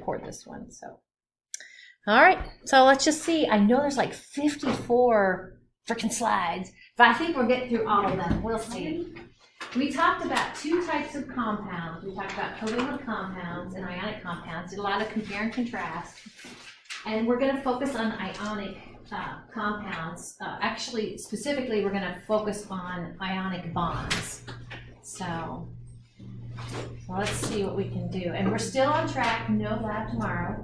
record this one, so. All right, so let's just see. I know there's like 54 freaking slides, but I think we'll get through all of them. We'll see. We talked about two types of compounds. We talked about covalent compounds and ionic compounds. Did a lot of compare and contrast. And we're going to focus on ionic compounds. Actually, specifically, we're going to focus on ionic bonds. So let's see what we can do. And we're still on track, no lab tomorrow.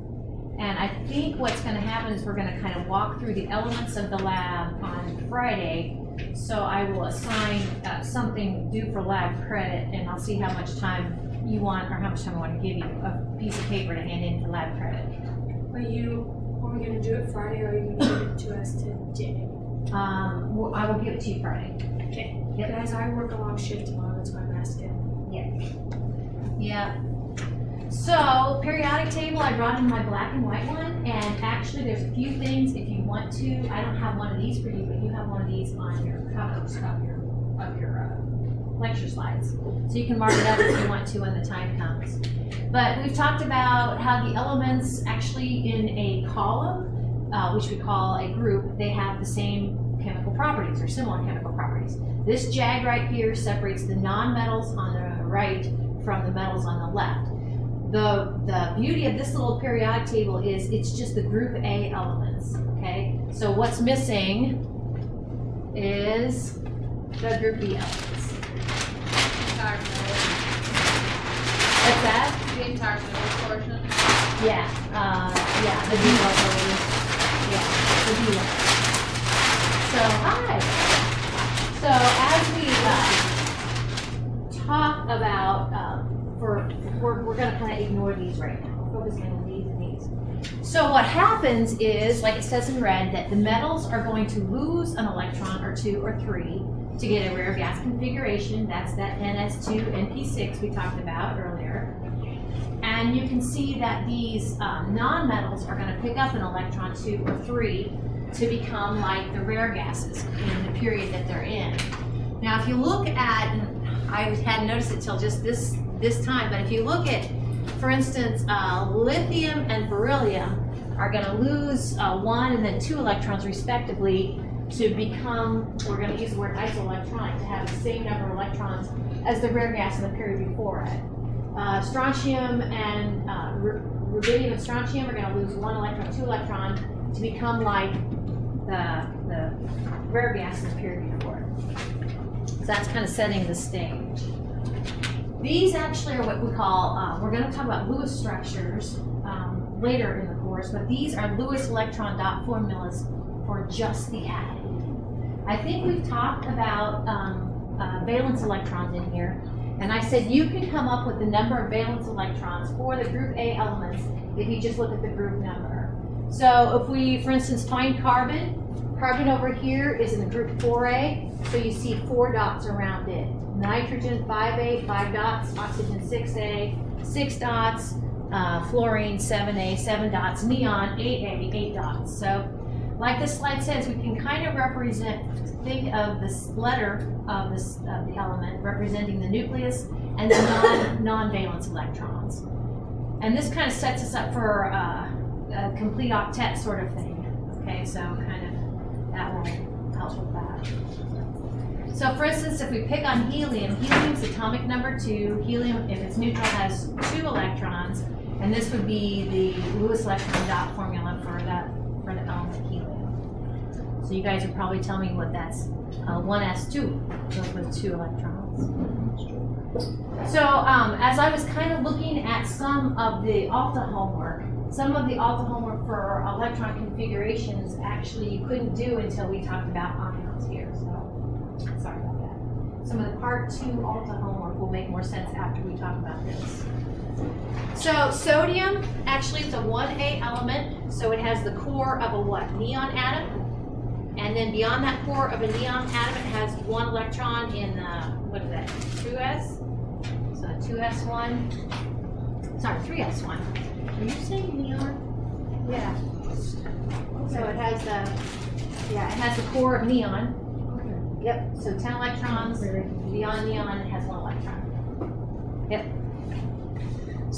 And I think what's going to happen is we're going to kind of walk through the elements of the lab on Friday. So I will assign something due for lab credit, and I'll see how much time you want, or how much time I want to give you a piece of paper to hand in for lab credit. Are we going to do it Friday, or are you going to give it to us today? Well, I will give it to you Friday. Okay. Yep. Guys, I work a long shift tomorrow, that's why I'm asking. Yeah. So, periodic table, I brought in my black and white one, and actually there's a few things if you want to. I don't have one of these for you, but you have one of these on your covers of your lecture slides. So you can mark it up if you want to when the time comes. But we've talked about how the elements actually in a column, which we call a group, they have the same chemical properties or similar chemical properties. This jag right here separates the nonmetals on the right from the metals on the left. The beauty of this little periodic table is it's just the group A elements, okay? So what's missing is the group B elements. What's that? The entire middle portion. Yeah, the B level. Yeah, the B level. So, hi. So as we talk about, we're going to kind of ignore these right now. We're focusing on these and these. So what happens is, like it says in red, that the metals are going to lose an electron or two or three to get a rare gas configuration. That's that NS2 NP6 we talked about earlier. And you can see that these nonmetals are going to pick up an electron, two or three, to become like the rare gases in the period that they're in. Now, if you look at, I hadn't noticed it till just this time, but if you look at, for instance, lithium and beryllium are going to lose one and then two electrons respectively to become, we're going to use the word isoelectronic, to have the same number of electrons as the rare gas in the period before it. Strontium and rubidium and strontium are going to lose one electron, two electron to become like the rare gas in the period before it. So that's kind of setting the stage. These actually are what we call, we're going to talk about Lewis structures later in the course, but these are Lewis electron dot formulas for just the atom. I think we've talked about valence electrons in here, and I said you can come up with the number of valence electrons for the group A elements if you just look at the group number. So if we, for instance, find carbon over here is in the group 4A, so you see 4 dots around it. Nitrogen 5A, 5 dots, oxygen 6A, 6 dots, fluorine 7A, 7 dots, neon 8A, 8 dots. So like this slide says, we can kind of think of this letter of the element representing the nucleus and the non-valence electrons. And this kind of sets us up for a complete octet sort of thing. Okay, so kind of that will help with that. So for instance, if we pick on helium, helium's atomic number 2. Helium, if it's neutral, has 2 electrons, and this would be the Lewis electron dot formula for the element helium. So you guys would probably tell me what that's 1s2, those with 2 electrons. So as I was kind of looking at some of the Alta homework for electron configurations, actually you couldn't do until we talked about ions here. So sorry about that. Some of the part 2 Alta homework will make more sense after we talk about this. So sodium, actually it's a 1A element, so it has the core of a what? Neon atom. And then beyond that core of a neon atom, it has 1 electron in, what is that, 2s? So 2s1, sorry, 3s1. Are you saying neon? Yeah. So it has the core of neon. Yep, so 10 electrons. Beyond neon, it has 1 electron. Yep.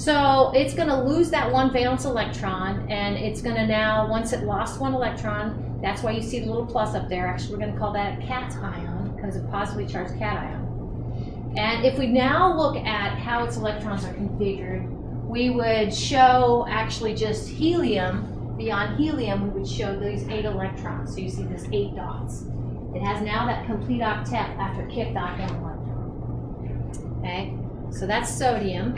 So it's going to lose that one valence electron, and it's going to now, once it lost one electron, that's why you see the little plus up there. Actually, we're going to call that a cation because of positively charged cation. And if we now look at how its electrons are configured, we would show actually just helium. Beyond helium, we would show these 8 electrons. So you see this 8 dots. It has now that complete octet after it kicked off one electron. Okay, so that's sodium.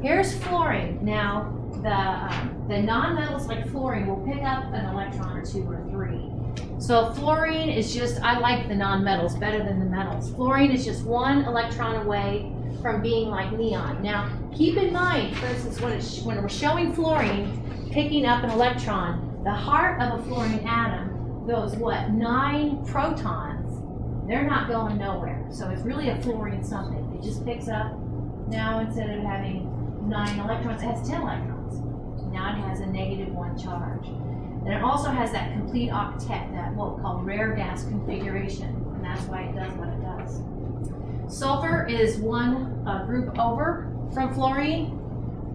Here's fluorine. Now, the nonmetals like fluorine will pick up an electron or 2 or 3. So fluorine is just, I like the nonmetals better than the metals. Fluorine is just 1 electron away from being like neon. Now, keep in mind, for instance, when we're showing fluorine picking up an electron, the heart of a fluorine atom goes what? 9 protons. They're not going nowhere. So it's really a fluorine something. It just picks up, now instead of having 9 electrons, it has 10 electrons. Now it has a -1 charge. And it also has that complete octet, that what we call rare gas configuration, and that's why it does what it does. Sulfur is one group over from fluorine.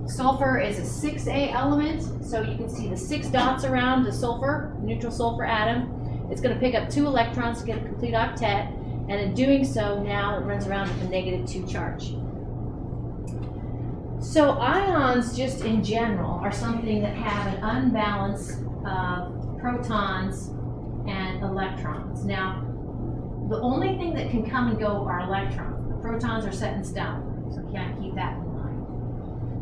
Sulfur is a 6A element, so you can see the 6 dots around the sulfur, neutral sulfur atom. It's going to pick up 2 electrons to get a complete octet, and in doing so, now it runs around with a -2 charge. So ions, just in general, are something that have an unbalance of protons and electrons. Now, the only thing that can come and go are electrons. The protons are set in stone, so you can't keep that in mind.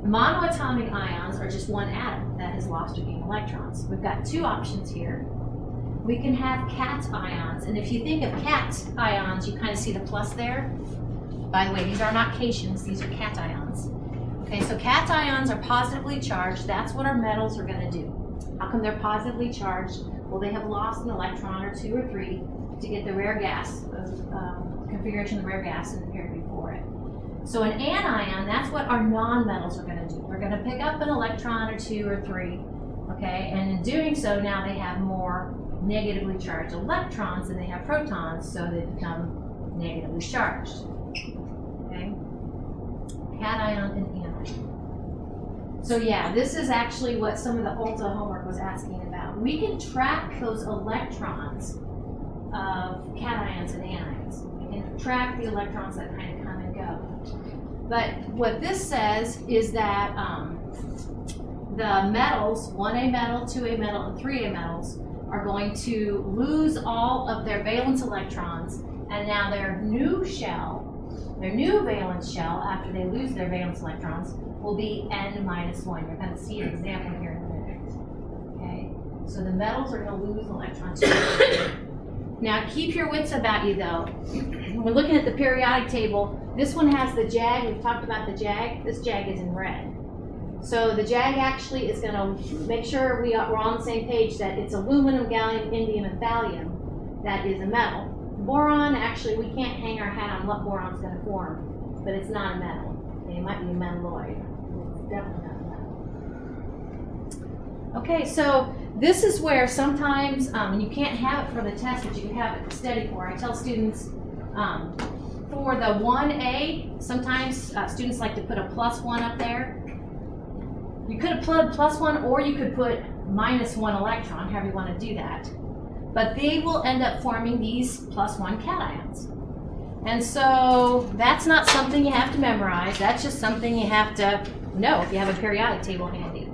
Monoatomic ions are just one atom that has lost or gained electrons. We've got 2 options here. We can have cations, and if you think of cations, you kind of see the plus there. By the way, these are not cations, these are cations. Okay, so cations are positively charged. That's what our metals are going to do. How come they're positively charged? Well, they have lost an electron or 2 or 3 to get the rare gas, configuration of the rare gas in the period before it. So an anion, that's what our nonmetals are going to do. They're going to pick up an electron or 2 or 3, okay? And in doing so, now they have more negatively charged electrons than they have protons, so they become negatively charged, okay? Cation and anion. So yeah, this is actually what some of the Ulta homework was asking about. We can track those electrons of cations and anions. We can track the electrons that kind of come and go. But what this says is that the metals, 1A metal, 2A metal, and 3A metals, are going to lose all of their valence electrons, and now their new shell, their new valence shell, after they lose their valence electrons, will be N-1. You're going to see an example here in a minute. Okay, so the metals are going to lose electrons. Now keep your wits about you though. When we're looking at the periodic table, this one has the Jag. We've talked about the Jag. This Jag is in red. So the Jag actually is going to make sure we're on the same page that it's aluminum, gallium, indium, and thallium that is a metal. Boron, actually, we can't hang our hat on what boron's going to form, but it's not a metal. Okay, it might be a metalloid. It's definitely not a metal. Okay, so this is where sometimes, and you can't have it for the test, but you can have it study for. I tell students, for the 1A, sometimes students like to put a +1 up there. You could have put a +1, or you could put -1 electron, however you want to do that. But they will end up forming these +1 cations. And so that's not something you have to memorize. That's just something you have to know if you have a periodic table handy.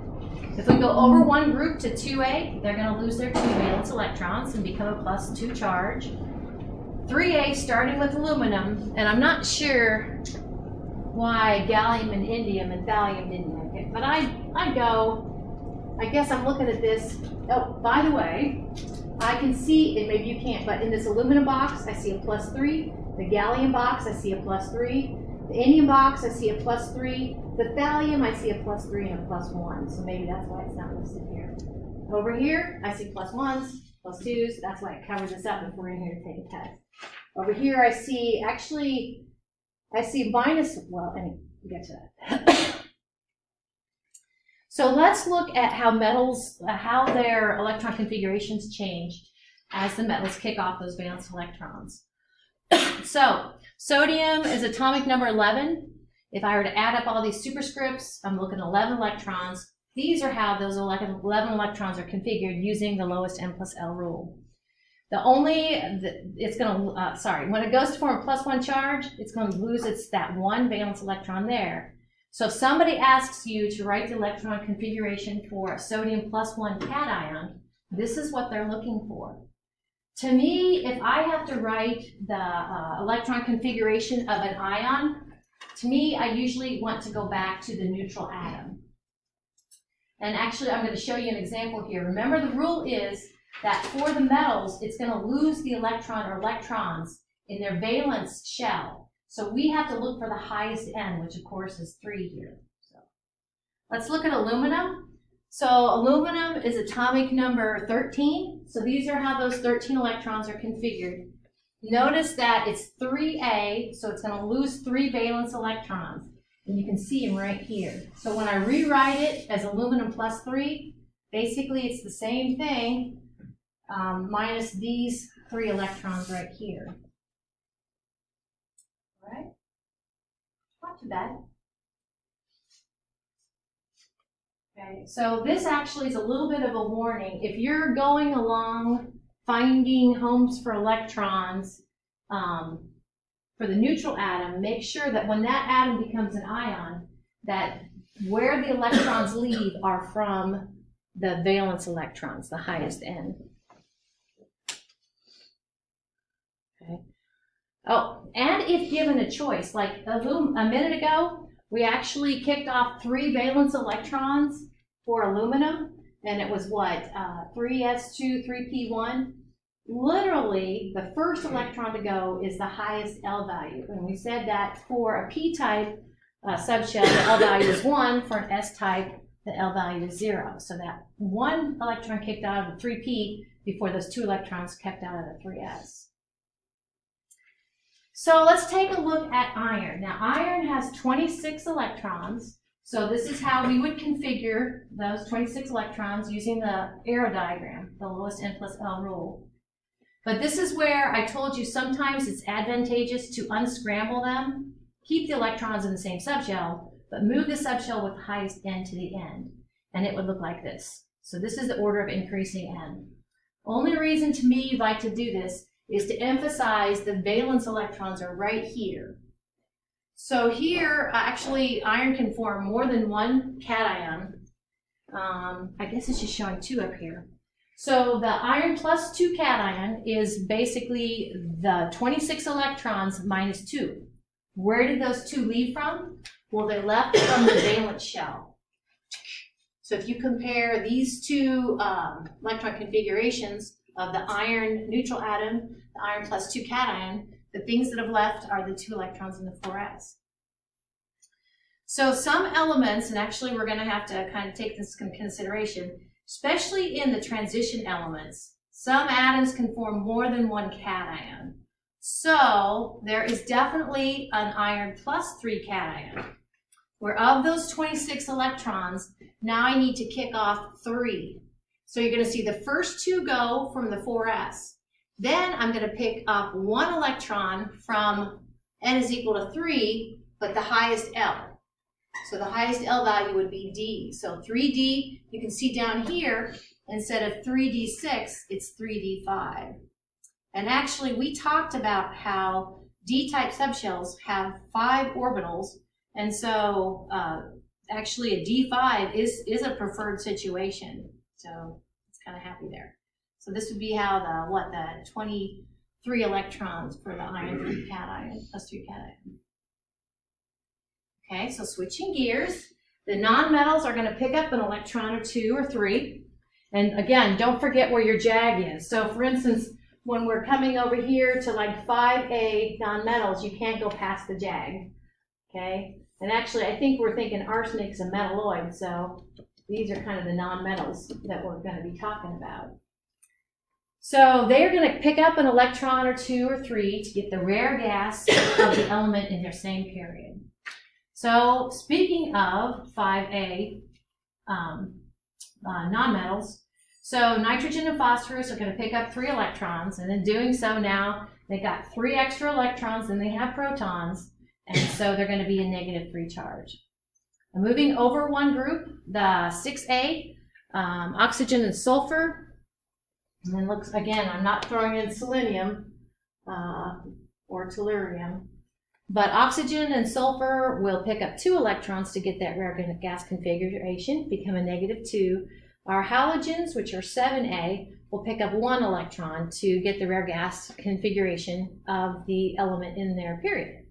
If we go over one group to 2A, they're going to lose their 2 valence electrons and become a +2 charge. 3A, starting with aluminum, and I'm not sure why gallium and indium and thallium didn't make it, but I guess I'm looking at this. Oh, by the way, I can see, and maybe you can't, but in this aluminum box, I see a +3. The gallium box, I see a +3. The indium box, I see a +3. The thallium, I see a +3 and a +1. So maybe that's why it's not listed here. Over here, I see +1s, +2s. That's why it covers this up if we're in here to take a test. Over here, I see, actually, I see minus, well, anyway, we'll get to that. So let's look at how metals, how their electron configurations change as the metals kick off those valence electrons. So sodium is atomic number 11. If I were to add up all these superscripts, I'm looking at 11 electrons. These are how those 11 electrons are configured using the lowest n plus L rule. When it goes to form a +1 charge, it's going to lose that one valence electron there. So if somebody asks you to write the electron configuration for a sodium +1 cation, this is what they're looking for. To me, if I have to write the electron configuration of an ion, to me, I usually want to go back to the neutral atom. And actually, I'm going to show you an example here. Remember, the rule is that for the metals, it's going to lose the electron or electrons in their valence shell. So we have to look for the highest n, which of course is 3 here. So let's look at aluminum. So aluminum is atomic number 13. So these are how those 13 electrons are configured. Notice that it's 3A, so it's going to lose 3 valence electrons. And you can see them right here. So when I rewrite it as aluminum +3, basically it's the same thing, minus these 3 electrons right here. All right? Not too bad. Okay, so this actually is a little bit of a warning. If you're going along finding homes for electrons for the neutral atom, make sure that when that atom becomes an ion, that where the electrons leave are from the valence electrons, the highest n. Okay. Oh, and if given a choice, like a minute ago, we actually kicked off 3 valence electrons for aluminum, and it was what, 3s2, 3p1. Literally, the first electron to go is the highest L value. And we said that for a p-type subshell, the L value is 1. For an s-type, the L value is 0. So that 1 electron kicked out of the 3p before those 2 electrons kicked out of the 3s. So let's take a look at iron. Now, iron has 26 electrons. So this is how we would configure those 26 electrons using the arrow diagram, the lowest n plus L rule. But this is where I told you sometimes it's advantageous to unscramble them, keep the electrons in the same subshell, but move the subshell with the highest n to the end. And it would look like this. So this is the order of increasing n. Only reason to me you'd like to do this is to emphasize the valence electrons are right here. So here, actually, iron can form more than 1 cation. I guess it's just showing 2 up here. So the iron +2 cation is basically the 26 electrons minus 2. Where did those 2 leave from? Well, they left from the valence shell. So if you compare these 2 electron configurations of the iron neutral atom, the iron +2 cation, the things that have left are the 2 electrons in the 4s. So some elements, and actually we're going to have to kind of take this into consideration, especially in the transition elements, some atoms can form more than 1 cation. So there is definitely an iron +3 cation, where of those 26 electrons, now I need to kick off 3. So you're going to see the first 2 go from the 4s. Then I'm going to pick up 1 electron from n is equal to 3, but the highest L. So the highest L value would be D. So 3D, you can see down here, instead of 3D6, it's 3D5. And actually, we talked about how D-type subshells have 5 orbitals, and so actually a D5 is a preferred situation. So it's kind of happy there. So this would be how the 23 electrons for the iron +3 cation. Okay, so switching gears, the nonmetals are going to pick up an electron or 2 or 3. And again, don't forget where your jag is. So for instance, when we're coming over here to like 5A nonmetals, you can't go past the jag. Okay, and actually I think we're thinking arsenic's a metalloid, so these are kind of the nonmetals that we're going to be talking about. So they're going to pick up an electron or 2 or 3 to get the rare gas of the element in their same period. So speaking of 5A nonmetals, so nitrogen and phosphorus are going to pick up 3 electrons, and in doing so now they got 3 extra electrons and they have protons. And so they're going to be a negative free charge. Moving over one group, the 6A, oxygen and sulfur. And then looks, again, I'm not throwing in selenium or tellurium, but oxygen and sulfur will pick up 2 electrons to get that rare gas configuration, become a -2. Our halogens, which are 7A, will pick up 1 electron to get the rare gas configuration of the element in their period.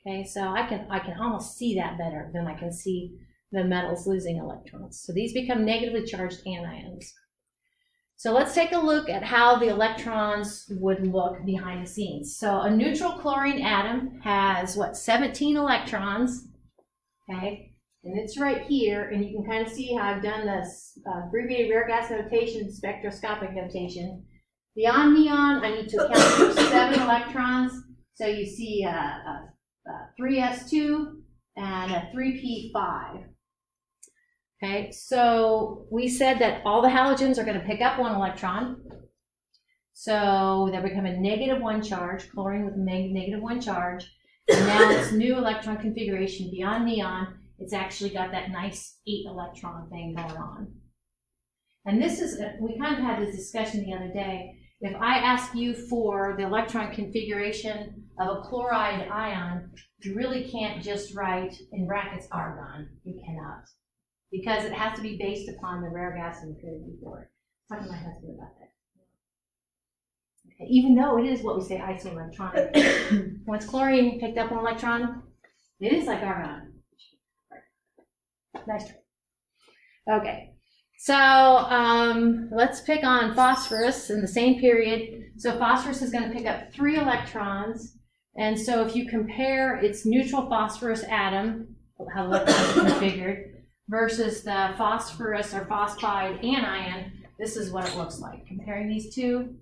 Okay, so I can almost see that better than I can see the metals losing electrons. So these become negatively charged anions. So let's take a look at how the electrons would look behind the scenes. So a neutral chlorine atom has, 17 electrons, okay? And it's right here, and you can kind of see how I've done this abbreviated rare gas notation, spectroscopic notation. Beyond neon, I need to account for 7 electrons. So you see a 3s2 and a 3p5. Okay, so we said that all the halogens are going to pick up 1 electron. So they become a -1 charge, chlorine with a -1 charge. And now its new electron configuration beyond neon, it's actually got that nice 8 electron thing going on. And this is, we kind of had this discussion the other day. If I ask you for the electron configuration of a chloride ion, you really can't just write in brackets argon. You cannot. Because it has to be based upon the rare gas in the period before it. Talk to my husband about that. Okay, even though it is what we say isoelectronic. Once chlorine picked up 1 electron, it is like argon. Nice try. Okay, so let's pick on phosphorus in the same period. So phosphorus is going to pick up 3 electrons. And so if you compare its neutral phosphorus atom, how the electrons are configured, versus the phosphorus or phosphide anion, this is what it looks like. Comparing these two,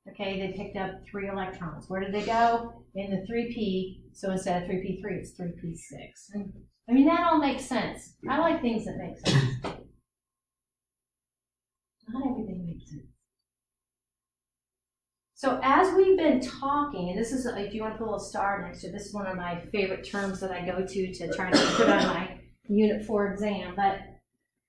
okay, they picked up 3 electrons. Where did they go? In the 3p, so instead of 3p3, it's 3p6. And, I mean, that all makes sense. I like things that make sense. Not everything makes sense. So as we've been talking, and this is, if you want to put a little star next to it, this is one of my favorite terms that I go to try to put on my Unit 4 exam, but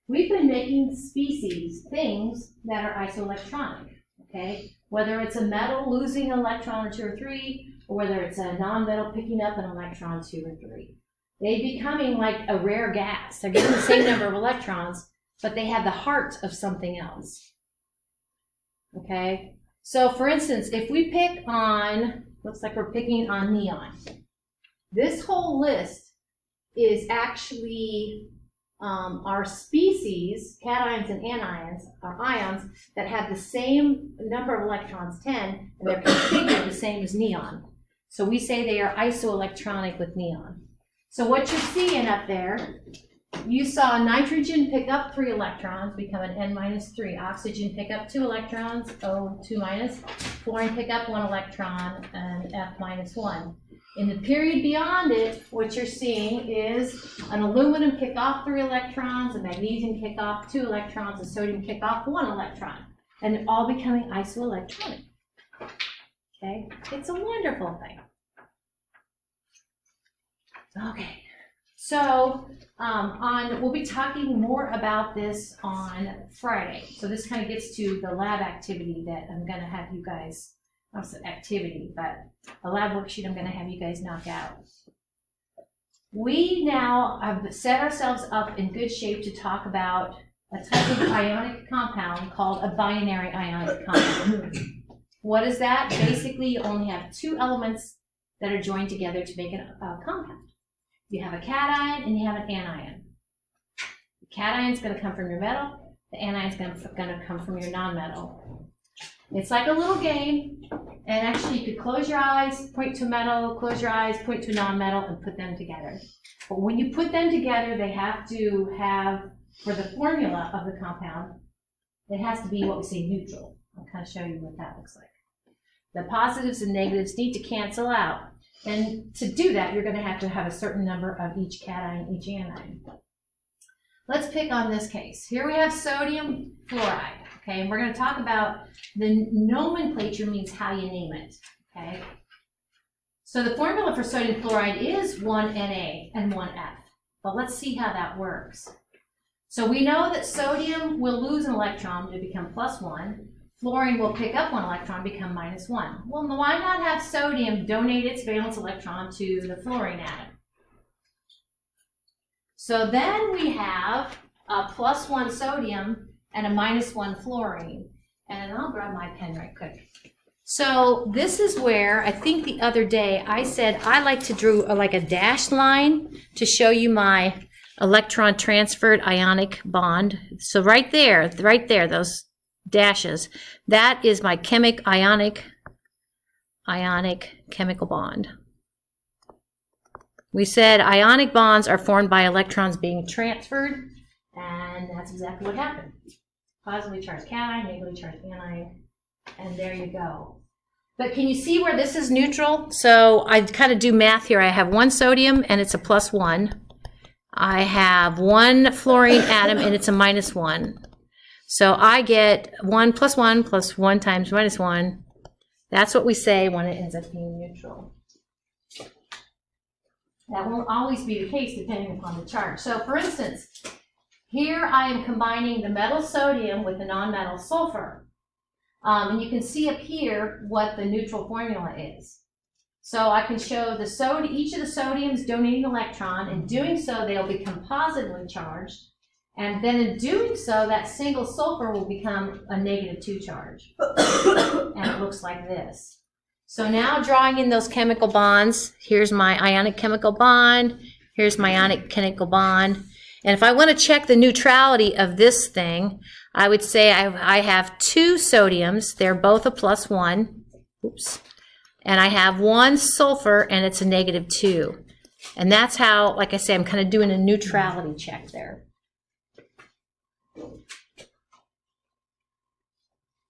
we've been making species, things that are isoelectronic, okay? Whether it's a metal losing an electron or 2 or 3, or whether it's a non-metal picking up an electron 2 or 3. They're becoming like a rare gas. They're getting the same number of electrons, but they have the heart of something else, okay? So for instance, if we pick on, looks like we're picking on neon. This whole list is actually our species, cations and anions, or ions, that have the same number of electrons, 10, and they're configured the same as neon. So we say they are isoelectronic with neon. So what you're seeing up there, you saw nitrogen pick up 3 electrons, become an N-3. Oxygen pick up 2 electrons, O2-. Fluorine pick up 1 electron, and F-1. In the period beyond it, what you're seeing is an aluminum kick off 3 electrons, a magnesium kick off 2 electrons, a sodium kick off 1 electron, and they're all becoming isoelectronic. Okay, it's a wonderful thing. Okay, so we'll be talking more about this on Friday. So this kind of gets to the lab activity that I'm going to have you guys. Not an activity, but a lab worksheet I'm going to have you guys knock out. We now have set ourselves up in good shape to talk about a type of ionic compound called a binary ionic compound. What is that? Basically, you only have 2 elements that are joined together to make a compound. You have a cation and you have an anion. The cation is going to come from your metal. The anion is going to come from your nonmetal. It's like a little game, and actually you could close your eyes, point to a metal, close your eyes, point to a non-metal, and put them together. But when you put them together, they have to have, for the formula of the compound, it has to be what we say neutral. I'll kind of show you what that looks like. The positives and negatives need to cancel out. And to do that, you're going to have a certain number of each cation, each anion. Let's pick on this case. Here we have sodium fluoride. Okay, and we're going to talk about the nomenclature means how you name it. Okay, So the formula for sodium chloride is 1 Na and 1 F. But let's see how that works. So we know that sodium will lose an electron to become +1. Fluorine will pick up 1 electron, become -1. Well, why not have sodium donate its valence electron to the fluorine atom? So then we have a +1 sodium and a -1 fluorine. And I'll grab my pen right quick. So this is where I think the other day I said I like to draw like a dashed line to show you my electron transferred ionic bond. So right there, those dashes, that is my ionic chemical bond. We said ionic bonds are formed by electrons being transferred, and that's exactly what happened. Positively charged cation, negatively charged anion, and there you go. But can you see where this is neutral? So I kind of do math here. I have 1 sodium and it's a +1. I have 1 fluorine atom and it's a -1. So I get 1 + 1 + 1 times -1. That's what we say when it ends up being neutral. That won't always be the case depending upon the charge. So for instance, here I am combining the metal sodium with the nonmetal sulfur. And you can see up here what the neutral formula is. So I can show each of the sodiums donating an electron. In doing so, they'll become positively charged. And then in doing so, that single sulfur will become a -2 charge. And it looks like this. So now drawing in those chemical bonds, here's my ionic chemical bond, here's my ionic chemical bond. And if I want to check the neutrality of this thing, I would say I have 2 sodiums, they're both a +1, oops, and I have 1 sulfur and it's a -2. And that's how, like I say, I'm kind of doing a neutrality check there.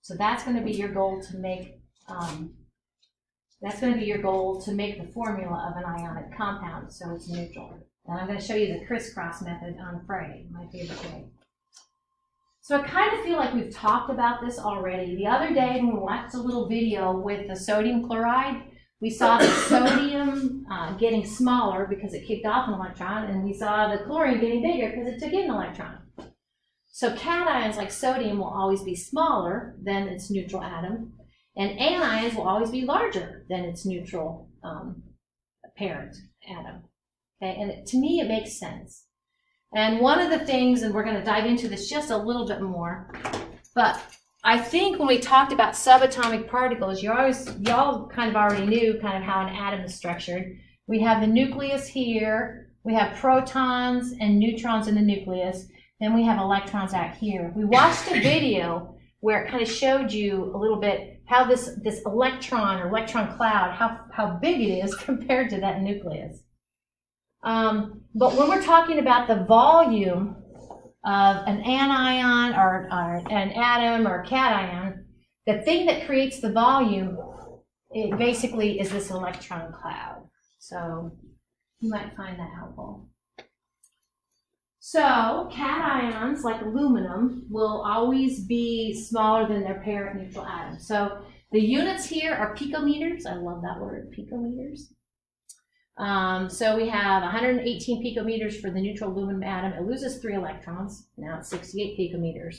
So that's going to be your goal to make, the formula of an ionic compound so it's neutral. And I'm going to show you the crisscross method on Friday, my favorite day. So I kind of feel like we've talked about this already. The other day when we watched a little video with the sodium chloride, we saw the sodium getting smaller because it kicked off an electron, and we saw the chlorine getting bigger because it took in an electron. So cations like sodium will always be smaller than its neutral atom, and anions will always be larger than its neutral parent atom. Okay, and to me, it makes sense. And one of the things, and we're going to dive into this just a little bit more, but I think when we talked about subatomic particles, y'all kind of already knew kind of how an atom is structured. We have the nucleus here, we have protons and neutrons in the nucleus, then we have electrons out here. We watched a video where it kind of showed you a little bit how this electron or electron cloud, how big it is compared to that nucleus. But when we're talking about the volume of an anion or an atom or a cation, the thing that creates the volume, it basically is this electron cloud. So you might find that helpful. So cations, like aluminum, will always be smaller than their parent neutral atom. So the units here are picometers. I love that word, picometers. So we have 118 picometers for the neutral aluminum atom. It loses 3 electrons. Now it's 68 picometers.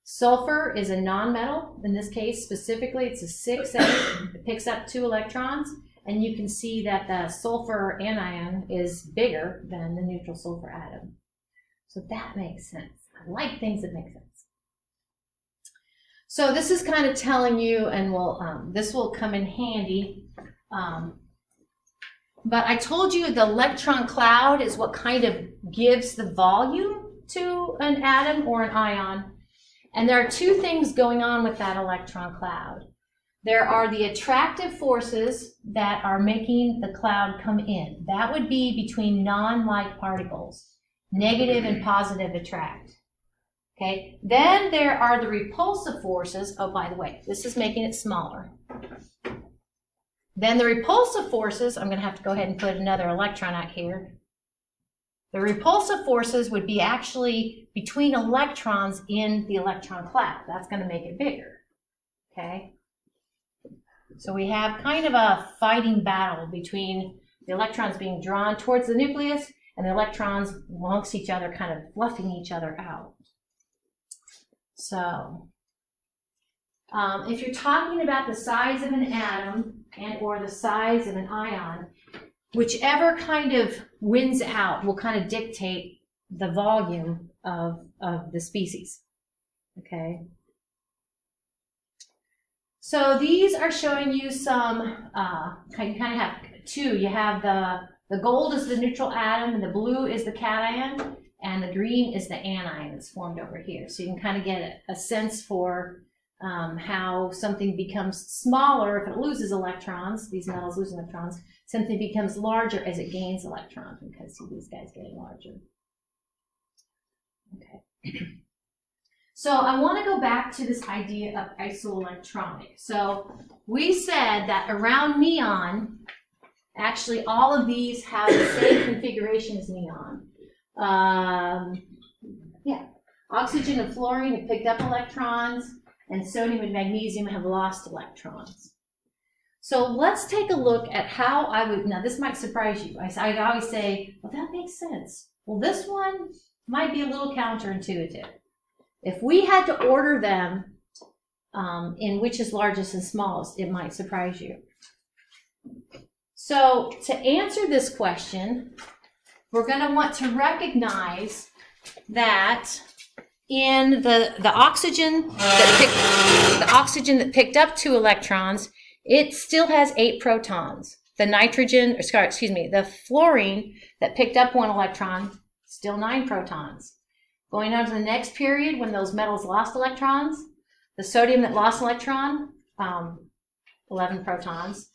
Sulfur is a nonmetal. In this case, specifically, it's a 6A. It picks up 2 electrons. And you can see that the sulfur anion is bigger than the neutral sulfur atom. So that makes sense. I like things that make sense. So this is kind of telling you, and this will come in handy. But I told you the electron cloud is what kind of gives the volume to an atom or an ion. And there are 2 things going on with that electron cloud. There are the attractive forces that are making the cloud come in. That would be between non-like particles. Negative and positive attract. Okay. Then there are the repulsive forces. Oh, by the way, this is making it smaller. Then the repulsive forces, I'm going to have to go ahead and put another electron out here. The repulsive forces would be actually between electrons in the electron cloud. That's going to make it bigger. Okay. So we have kind of a fighting battle between the electrons being drawn towards the nucleus and the electrons amongst each other, kind of fluffing each other out. So if you're talking about the size of an atom and or the size of an ion, whichever kind of wins out will kind of dictate the volume of the species. Okay. So these are showing you some, you kind of have two. You have the gold is the neutral atom, and the blue is the cation, and the green is the anion that's formed over here. So you can kind of get a sense for how something becomes smaller if it loses electrons. These metals lose electrons. Something becomes larger as it gains electrons, because see these guys getting larger. Okay. So I want to go back to this idea of isoelectronic. So we said that around neon, actually all of these have the same configuration as neon. Oxygen and fluorine have picked up electrons, and sodium and magnesium have lost electrons. So let's take a look at how I would, now this might surprise you. I always say, well, that makes sense. Well, this one might be a little counterintuitive. If we had to order them in which is largest and smallest, it might surprise you. So to answer this question, we're going to want to recognize that in the oxygen that picked up 2 electrons, it still has 8 protons. The fluorine that picked up 1 electron, still 9 protons. Going on to the next period, when those metals lost electrons, the sodium that lost an electron, 11 protons.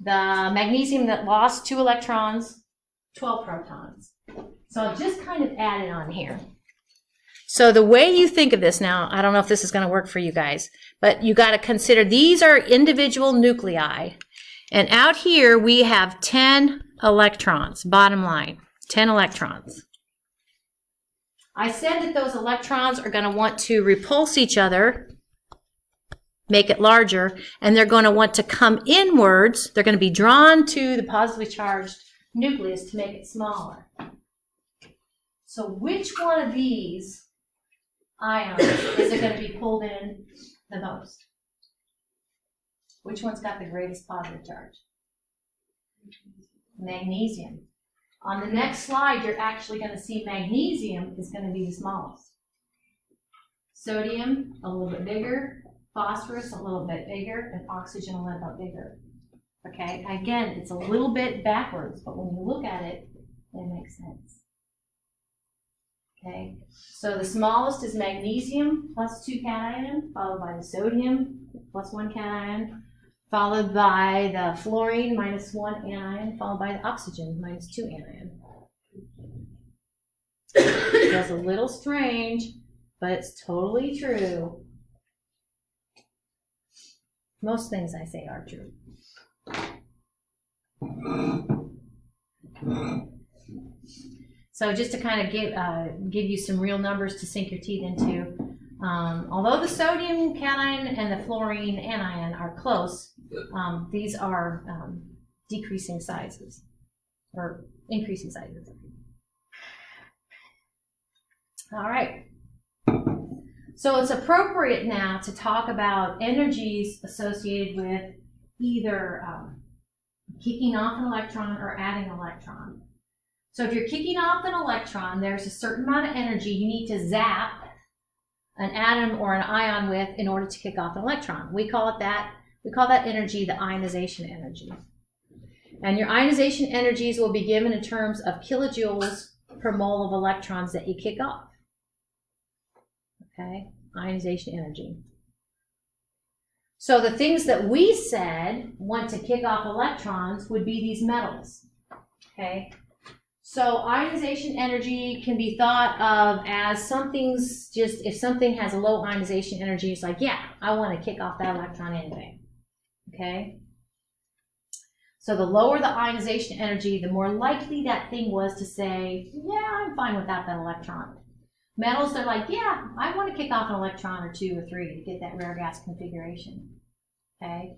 The magnesium that lost 2 electrons, 12 protons. So I'll just kind of add it on here. So the way you think of this now, I don't know if this is going to work for you guys, but you got to consider these are individual nuclei. And out here we have 10 electrons, bottom line, 10 electrons. I said that those electrons are going to want to repulse each other, make it larger, and they're going to want to come inwards. They're going to be drawn to the positively charged nucleus to make it smaller. So which one of these ions is it going to be pulled in the most? Which one's got the greatest positive charge? Magnesium. On the next slide, you're actually going to see magnesium is going to be the smallest. Sodium, a little bit bigger. Phosphorus, a little bit bigger. And oxygen, a little bit bigger. Okay, again, it's a little bit backwards, but when you look at it, it makes sense. Okay, so the smallest is magnesium plus 2 cation, followed by the sodium plus 1 cation, followed by the fluorine minus 1 anion, followed by the oxygen minus 2 anion. It's a little strange, but it's totally true. Most things I say are true. So just to kind of give you some real numbers to sink your teeth into, although the sodium cation and the fluorine anion are close, these are decreasing sizes, or increasing sizes. All right. So it's appropriate now to talk about energies associated with either kicking off an electron or adding an electron. So if you're kicking off an electron, there's a certain amount of energy you need to zap an atom or an ion with in order to kick off an electron. We call that energy the ionization energy. And your ionization energies will be given in terms of kilojoules per mole of electrons that you kick off. Okay, ionization energy. So the things that we said want to kick off electrons would be these metals. Okay, so ionization energy can be thought of as something's just, if something has a low ionization energy, it's like, yeah, I want to kick off that electron anyway. Okay, so the lower the ionization energy, the more likely that thing was to say, yeah, I'm fine without that electron. Metals, they're like, yeah, I want to kick off an electron or 2 or 3 to get that rare gas configuration. Okay.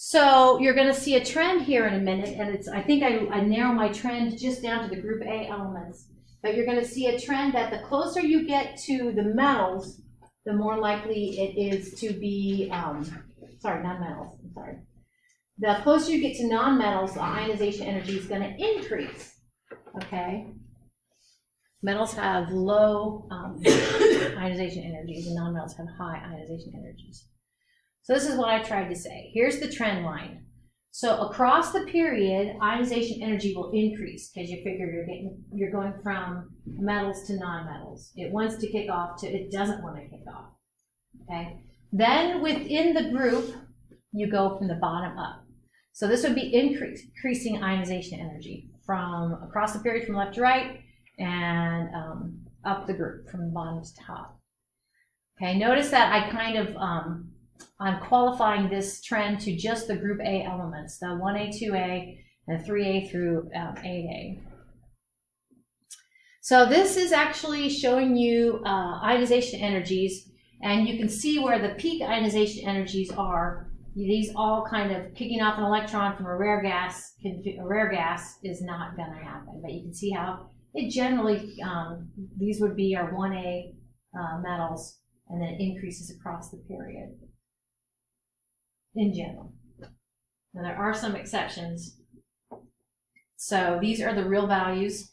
So you're going to see a trend here in a minute, and I think I narrow my trend just down to the group A elements. But you're going to see a trend that the closer you get to the metals, the more likely it is to be, non-metals, I'm sorry. The closer you get to non-metals, the ionization energy is going to increase, okay? Metals have low ionization energies, and non-metals have high ionization energies. So this is what I tried to say. Here's the trend line. So across the period, ionization energy will increase because you figure you're going from metals to non-metals. It wants to kick off to it doesn't want to kick off. Okay. Then within the group, you go from the bottom up. So this would be increasing ionization energy from across the period from left to right and up the group from bottom to top. Okay. Notice that I kind of I'm qualifying this trend to just the group A elements, the 1A, 2A, and 3A through 8A. So this is actually showing you ionization energies, and you can see where the peak ionization energies are. These all kind of kicking off an electron from a rare gas. A rare gas is not going to happen, but you can see how it generally, these would be our 1A metals, and then it increases across the period. In general. Now there are some exceptions. So these are the real values.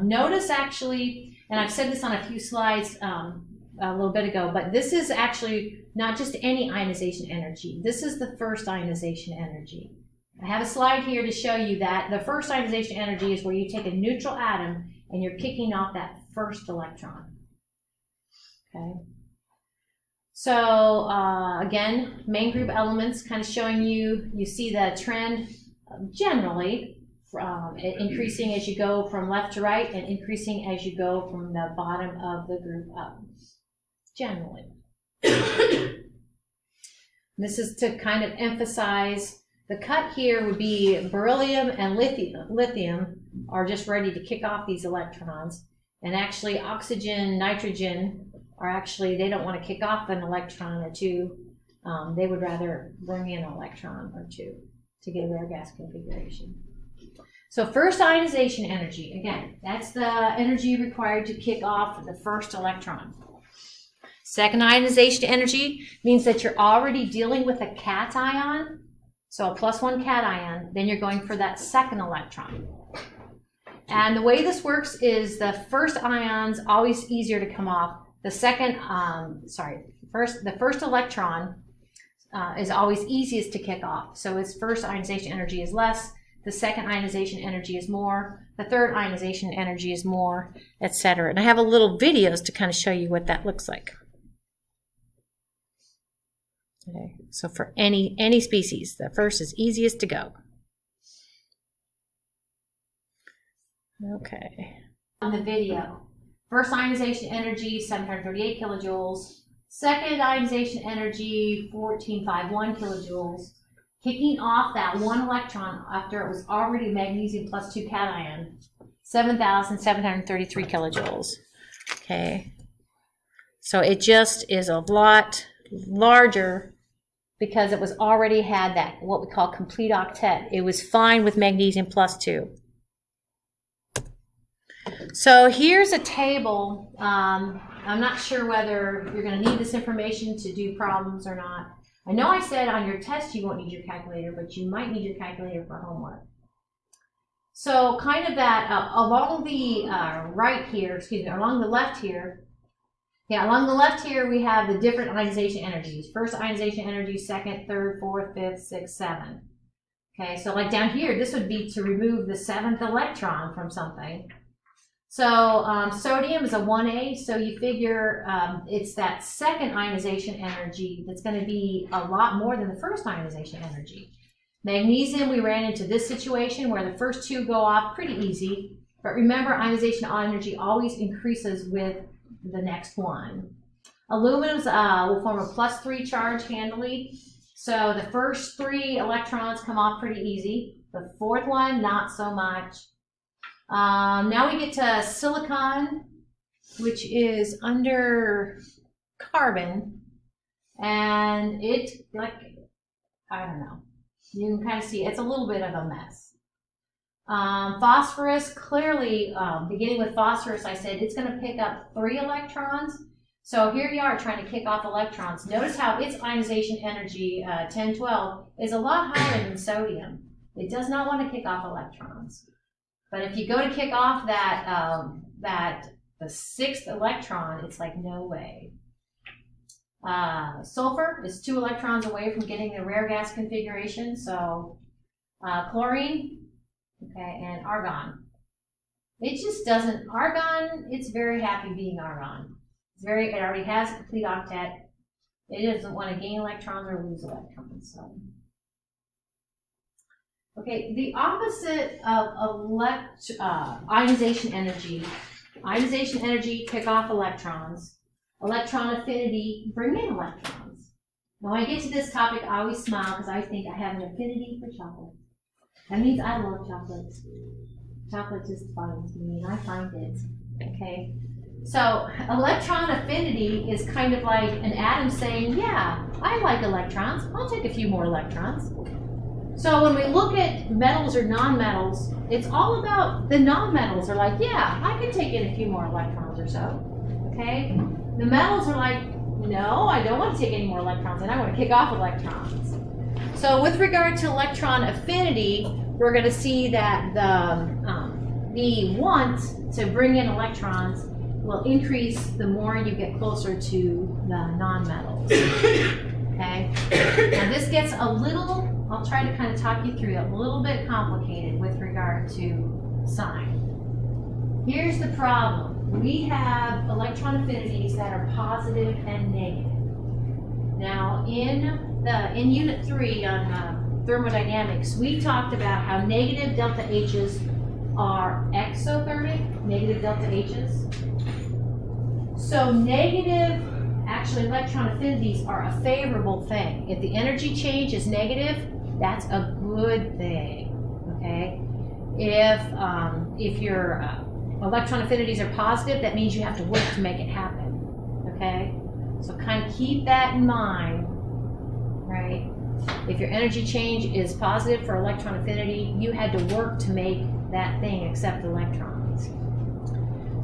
Notice actually, and I've said this on a few slides a little bit ago, but this is actually not just any ionization energy. This is the first ionization energy. I have a slide here to show you that the first ionization energy is where you take a neutral atom and you're kicking off that first electron. Okay. So again, main group elements kind of showing you see the trend generally from increasing as you go from left to right and increasing as you go from the bottom of the group up, generally. This is to kind of emphasize the cut here would be beryllium and lithium are just ready to kick off these electrons, and actually oxygen, nitrogen are actually, they don't want to kick off an electron or two. They would rather bring in an electron or two to get a rare gas configuration. So first ionization energy, again, that's the energy required to kick off the first electron. Second ionization energy means that you're already dealing with a cation, so a +1 cation, then you're going for that second electron. And the way this works is the first ion's always easier to come off. The second, the first electron is always easiest to kick off. So its first ionization energy is less, the second ionization energy is more, the third ionization energy is more, etc. And I have a little videos to kind of show you what that looks like. Okay, so for any species, the first is easiest to go. Okay. On the video. First ionization energy, 738 kilojoules. Second ionization energy, 1451 kilojoules. Kicking off that one electron after it was already magnesium +2 cation, 7,733 kilojoules. Okay. So it just is a lot larger because it was already had that, what we call complete octet. It was fine with magnesium +2. So here's a table. I'm not sure whether you're going to need this information to do problems or not. I know I said on your test you won't need your calculator, but you might need your calculator for homework. So kind of that along the right here, along the left here. Yeah, along the left here we have the different ionization energies. First ionization energy, second, third, fourth, fifth, sixth, seventh. Okay, so like down here, this would be to remove the 7th electron from something. So sodium is a 1A, so you figure it's that second ionization energy that's going to be a lot more than the first ionization energy. Magnesium, we ran into this situation where the first two go off pretty easy, but remember ionization energy always increases with the next one. Aluminum will form a +3 charge handily, so the first 3 electrons come off pretty easy. The fourth one, not so much. Now we get to silicon, which is under carbon, and it, like, I don't know. You can kind of see it's a little bit of a mess. Phosphorus, clearly, beginning with phosphorus, I said it's going to pick up 3 electrons. So here you are trying to kick off electrons. Notice how its ionization energy, 1012, is a lot higher than sodium. It does not want to kick off electrons. But if you go to kick off the 6th electron, it's like, no way. Sulfur is 2 electrons away from getting the rare gas configuration. So chlorine, okay, and argon. It just doesn't, argon, it's very happy being argon. It already has a complete octet. It doesn't want to gain electrons or lose electrons. So. Okay, the opposite of ionization energy. Ionization energy, pick off electrons. Electron affinity, bring in electrons. Now, when I get to this topic, I always smile because I think I have an affinity for chocolate. That means I love chocolate. Chocolate just finds me, and I find it. Okay? So, electron affinity is kind of like an atom saying, yeah, I like electrons. I'll take a few more electrons. So when we look at metals or nonmetals, it's all about the nonmetals are like, yeah, I can take in a few more electrons or so. Okay? The metals are like, no, I don't want to take any more electrons, and I want to kick off electrons. So with regard to electron affinity, we're going to see that the want to bring in electrons will increase the more you get closer to the nonmetals. Okay? Now this gets a little, I'll try to kind of talk you through it, a little bit complicated with regard to sign. Here's the problem. We have electron affinities that are positive and negative. Now in Unit 3 on thermodynamics, we talked about how negative delta H's are exothermic, negative delta H's. So negative, actually electron affinities are a favorable thing. If the energy change is negative, that's a good thing, okay? If your electron affinities are positive, that means you have to work to make it happen, okay? So kind of keep that in mind, right? If your energy change is positive for electron affinity, you had to work to make that thing accept electrons.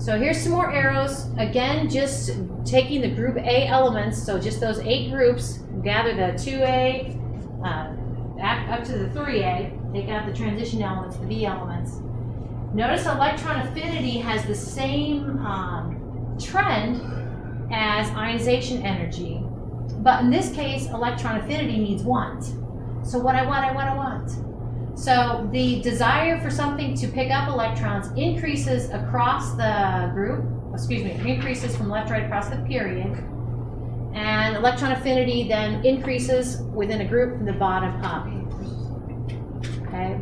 So here's some more arrows. Again, just taking the group A elements, so just those 8 groups, gather the 2A, up to the 3A, take out the transition elements, the B elements. Notice electron affinity has the same trend as ionization energy, but in this case, electron affinity needs want. So what I want. So the desire for something to pick up electrons increases across the group, increases from left to right across the period, and electron affinity then increases within a group from the bottom up. Okay?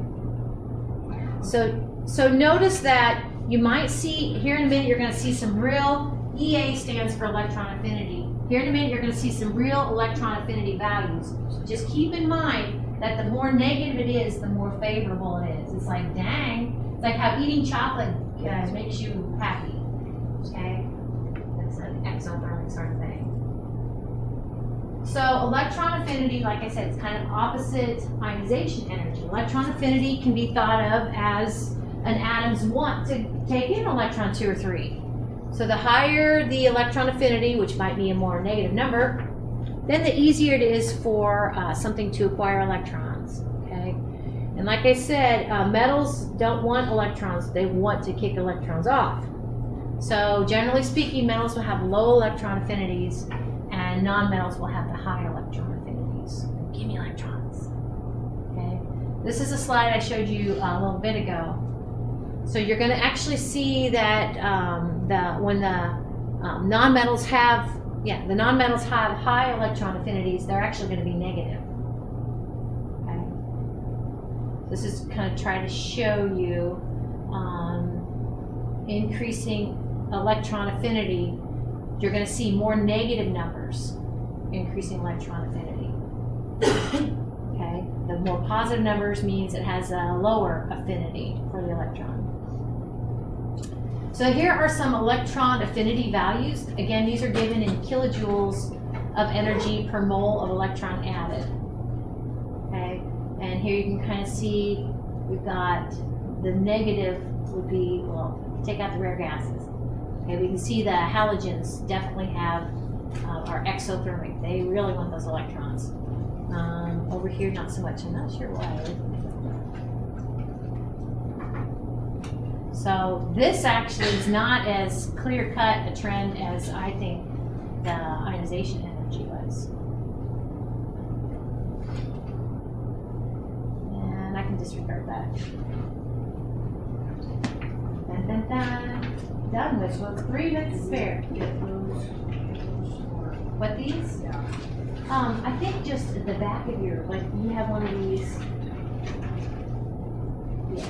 So notice that you might see, here in a minute you're going to see some real, EA stands for electron affinity. Here in a minute you're going to see some real electron affinity values. Just keep in mind that the more negative it is, the more favorable it is. It's like, dang, it's like how eating chocolate makes you happy. Okay? That's an exothermic sort of thing. So electron affinity, like I said, it's kind of opposite ionization energy. Electron affinity can be thought of as an atom's want to take in electron 2 or 3. So the higher the electron affinity, which might be a more negative number, then the easier it is for something to acquire electrons, okay? And like I said, metals don't want electrons, they want to kick electrons off. So generally speaking, metals will have low electron affinities and non-metals will have the high electron affinities. Give me electrons, okay? This is a slide I showed you a little bit ago. So you're gonna actually see that when the non-metals have high electron affinities, they're actually going to be negative. Okay. This is kind of trying to show you increasing electron affinity. You're going to see more negative numbers increasing electron affinity. Okay. The more positive numbers means it has a lower affinity for the electron. So here are some electron affinity values. Again, these are given in kilojoules of energy per mole of electron added. Okay, and And here you can kind of see we've got the negative would be, well, take out the rare gases. Okay, we can see the halogens definitely have are exothermic. They really want those electrons. Over here, not so much. I'm not sure why. So this actually is not as clear-cut a trend as I think the ionization energy was. And I can disregard that. Dun, dun, dun. Done with 3 minutes to spare. What these? Yeah. I think just at the back of your, like, you have one of these. Yeah.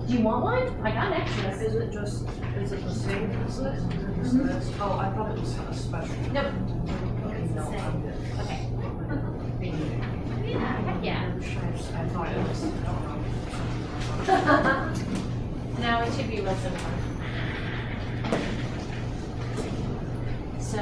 Do you want one? I got extras. Is it the same as this? Is it just this? Oh, I thought it was a special. Nope. Okay, It's the no, same. I'm good. Okay. Thank you. Yeah, heck yeah. I thought it was, I don't know. No, it should be real similar. So,